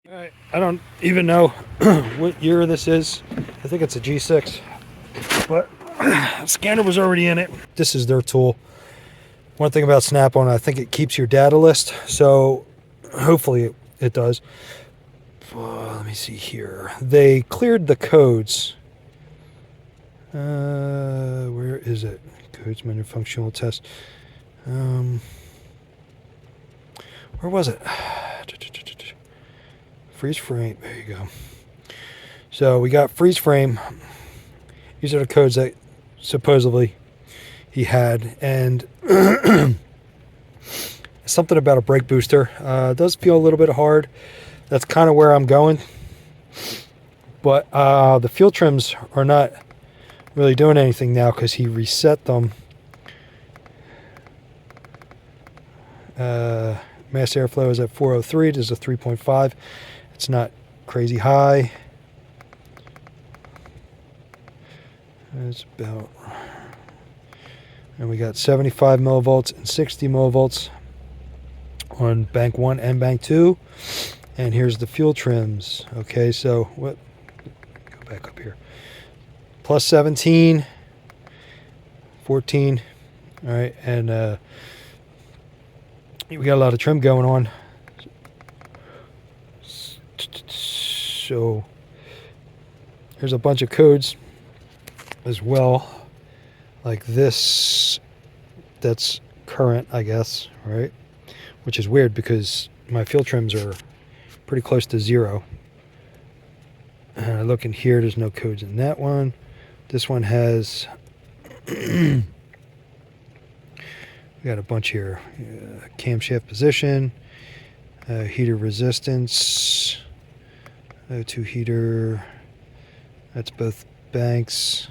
Alright, I don't even know what year this is. I think it's a G6, but scanner was already in it. This is their tool. One thing about Snap-on, I think it keeps your data list, so hopefully it does. Let me see here. They cleared the codes. Where is it? Codes menu functional test. Where was it? Freeze frame. There you go. So we got freeze frame. These are the codes that supposedly he had, and something about a brake booster. It does feel a little bit hard. That's kind of where I'm going. But the fuel trims are not really doing anything now because he reset them. Mass airflow is at 403. This is a 3.5. It's not crazy high. It's about, and we got 75 millivolts and 60 millivolts on bank 1 and bank 2. And here's the fuel trims. Okay, so what? Go back up here. Plus 17, 14. All right, and we got a lot of trim going on. So there's a bunch of codes as well, like this. That's current, I guess, right? Which is weird because my fuel trims are pretty close to 0. Look in here, there's no codes in that one. This one has we got a bunch here. Camshaft position, heater resistance, O2 heater. That's both banks.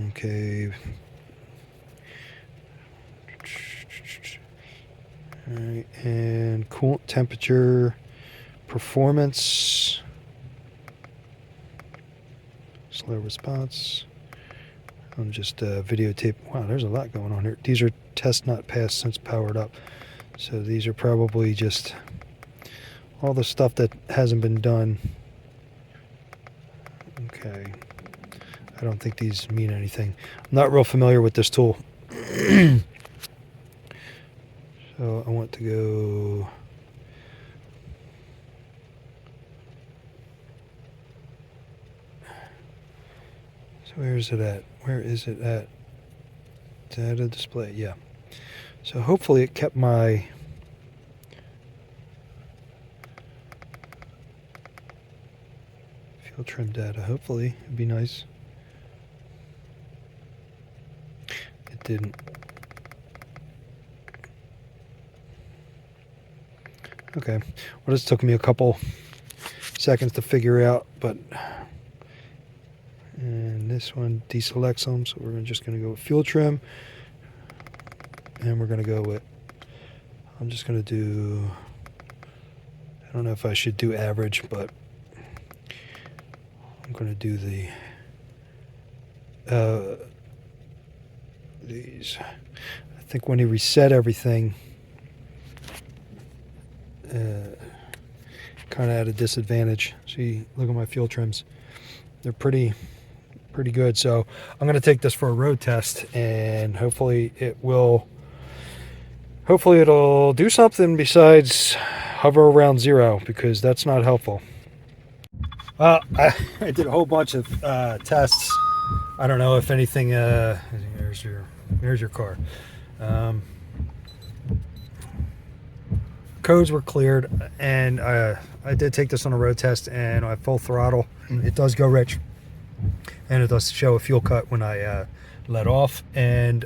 Okay. All right, and coolant temperature, performance, slow response. I'm just videotape. Wow, there's a lot going on here. These are test not passed since powered up. So these are probably just all the stuff that hasn't been done. Okay. I don't think these mean anything. I'm not real familiar with this tool. So I want to go. So where is it at? Where is it at? Data display, yeah. So hopefully it kept my fuel trim data. Hopefully, it'd be nice. It didn't. Okay, well, this took me a couple seconds to figure out, but and this one deselects them, so we're just going to go with fuel trim, and we're going to go with, I'm just going to do, I don't know if I should do average, but I'm going to do these. I think when he reset everything, kind of at a disadvantage. See, look at my fuel trims. They're pretty good. So I'm going to take this for a road test, and hopefully it'll do something besides hover around 0, because that's not helpful. Well, I did a whole bunch of tests. I don't know if anything. There's your car. Codes were cleared, and I did take this on a road test, and I full throttle. It does go rich, and it does show a fuel cut when I let off. And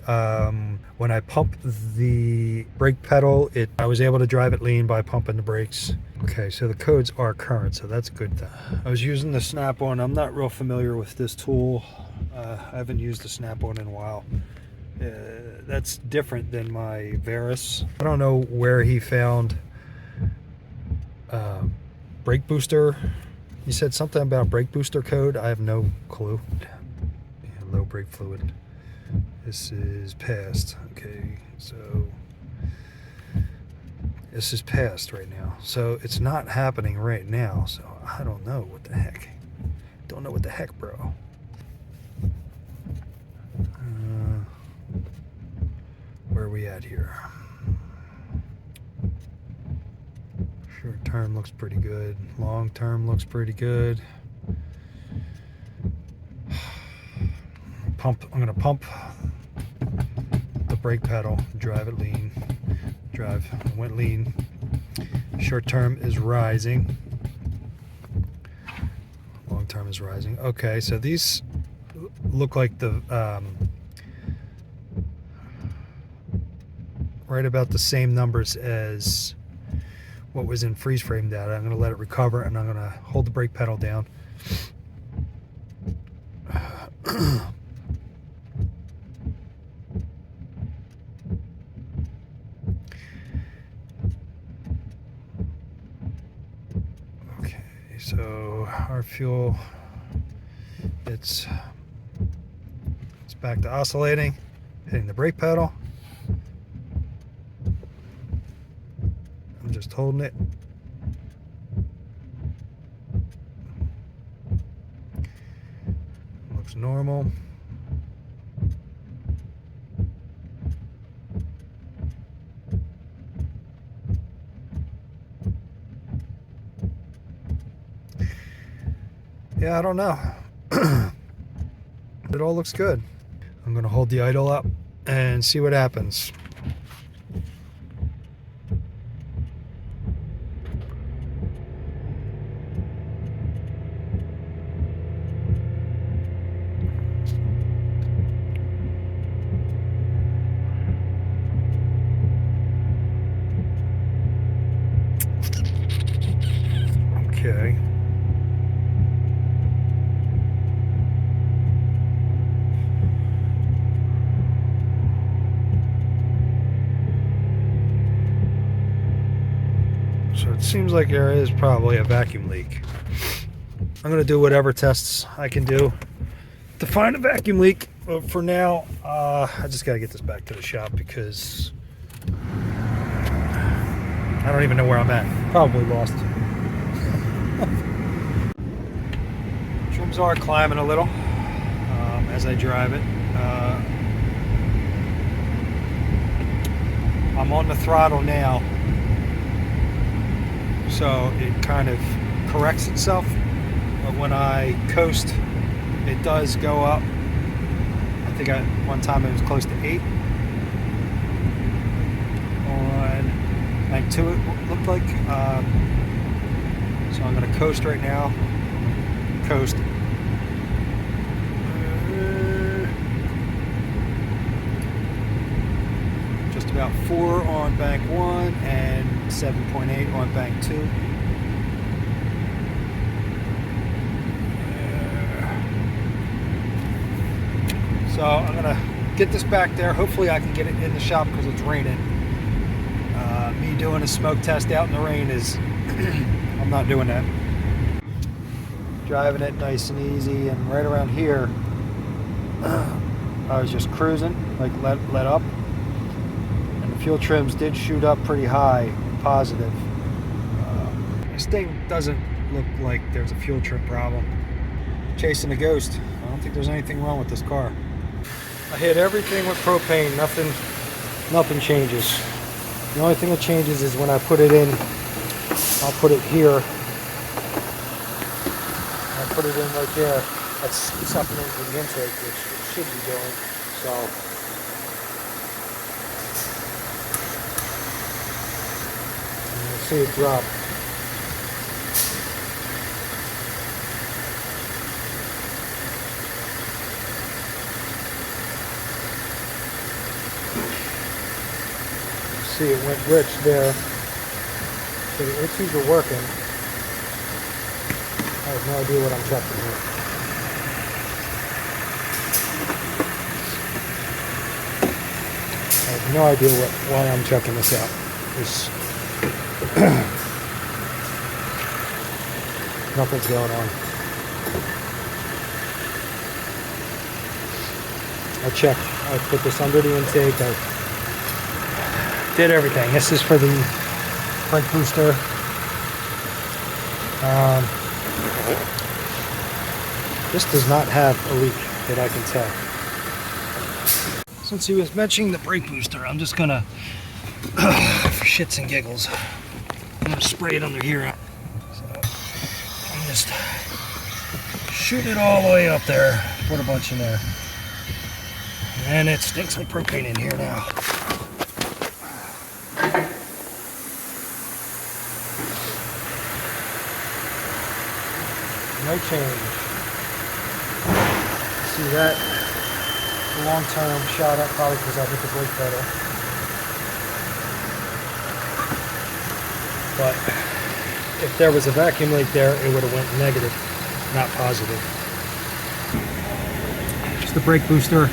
when I pump the brake pedal, I was able to drive it lean by pumping the brakes. Okay, so the codes are current, so that's good. I was using the Snap-on. I'm not real familiar with this tool. I haven't used the Snap-on in a while. That's different than my Verus. I don't know where he found brake booster. He said something about brake booster code. I have no clue. Yeah, low brake fluid. This is passed. Okay, so This is past right now. So it's not happening right now. So I don't know what the heck. Don't know what the heck, bro. Where are we at here? Short term looks pretty good. Long term looks pretty good. I'm gonna pump the brake pedal, drive it lean. Went lean. Short term is rising. Long term is rising. Okay, so these look like the right about the same numbers as what was in freeze frame data. I'm going to let it recover, and I'm going to hold the brake pedal down. Okay, so our fuel, it's back to oscillating, hitting the brake pedal. I'm just holding it. Looks normal. Yeah, I don't know. It all looks good. I'm going to hold the idle up and see what happens. Okay. So it seems like there is probably a vacuum leak. I'm going to do whatever tests I can do to find a vacuum leak. But for now, I just got to get this back to the shop because I don't even know where I'm at. Probably lost. Trims are climbing a little as I drive it. I'm on the throttle now, so it kind of corrects itself. But when I coast, it does go up. I think one time it was close to 8. On bank 2 it looked like. So I'm going to coast right now. Coast. Just about 4 on bank 1 and 7.8 on bank 2. So I'm going to get this back there. Hopefully I can get it in the shop because it's raining. Me doing a smoke test out in the rain is, I'm not doing that. Driving it nice and easy, and right around here, I was just cruising, like let up. And the fuel trims did shoot up pretty high, positive. This thing doesn't look like there's a fuel trim problem. Chasing a ghost. I don't think there's anything wrong with this car. I hit everything with propane, nothing changes. The only thing that changes is when I put it in, I'll put it here. I put it in right there. That's sucking into the intake, which it should be doing. So you'll see it drop. See, it went rich there. So the HEs are working. I have no idea what I'm checking here. I have no idea why I'm checking this out. Nothing's going on. I checked. I put this under the intake. I did everything. This is for the brake booster. This does not have a leak that I can tell. Since he was mentioning the brake booster, I'm just gonna, for shits and giggles, I'm gonna spray it under here. So I'm just shooting it all the way up there, put a bunch in there. And it stinks like propane in here now. No change. See that? Long term shot up probably because I hit the brake pedal. But if there was a vacuum leak there, it would have went negative, not positive. Just the brake booster. You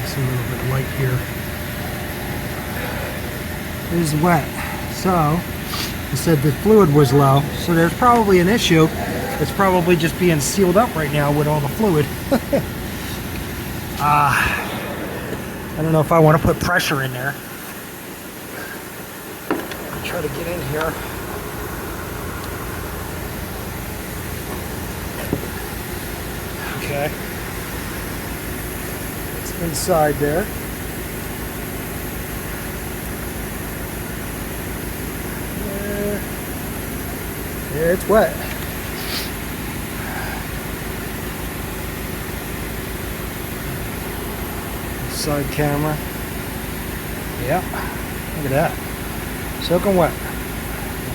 see a little bit of light here. It is wet. So it said the fluid was low, so there's probably an issue. It's probably just being sealed up right now with all the fluid. I don't know if I want to put pressure in there. I'll try to get in here. Okay. It's inside there. Yeah, it's wet. Side camera. Yeah, look at that. Soaking wet.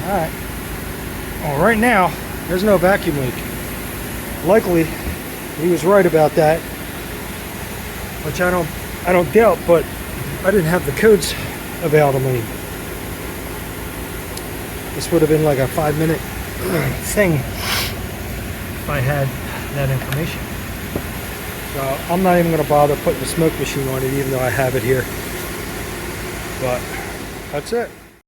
Alright. Well, right now, there's no vacuum leak. Likely, he was right about that. Which I don't doubt, but I didn't have the codes available to me. This would have been like a 5-minute thing if I had that information. So I'm not even going to bother putting the smoke machine on it, even though I have it here. But that's it.